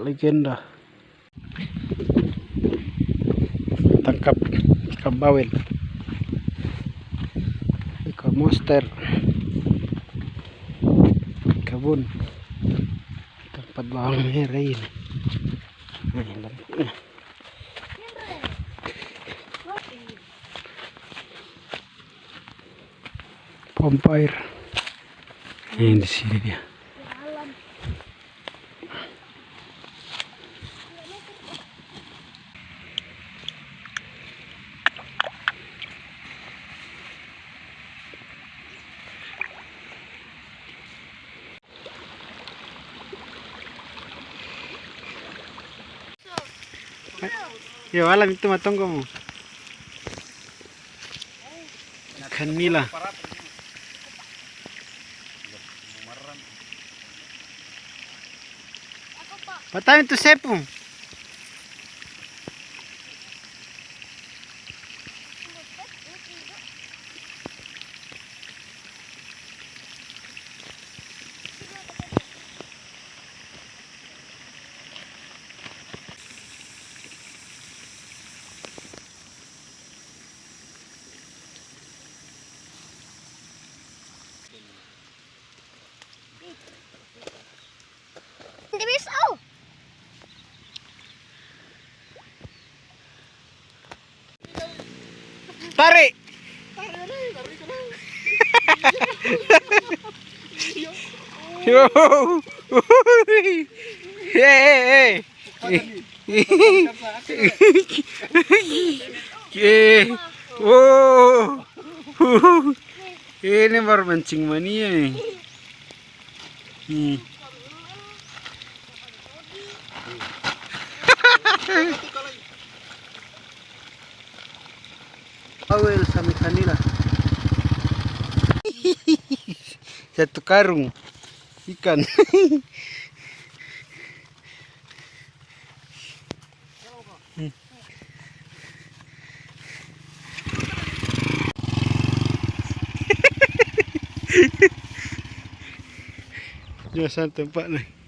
legenda. Tangkap ikan bawal, ikan monster, kebun tempat bawal merah ini. Pompa air. Ini di sini dia. Yo, alam itu matang kamu. Ikan nila. Patayin itu sepung. Hindi bisa. Tarik. Yo. Hey. Oh. Ini baru mancing mania nih. Bawal sama ikan nila. Satu karung ikan. Biasa tempat nih.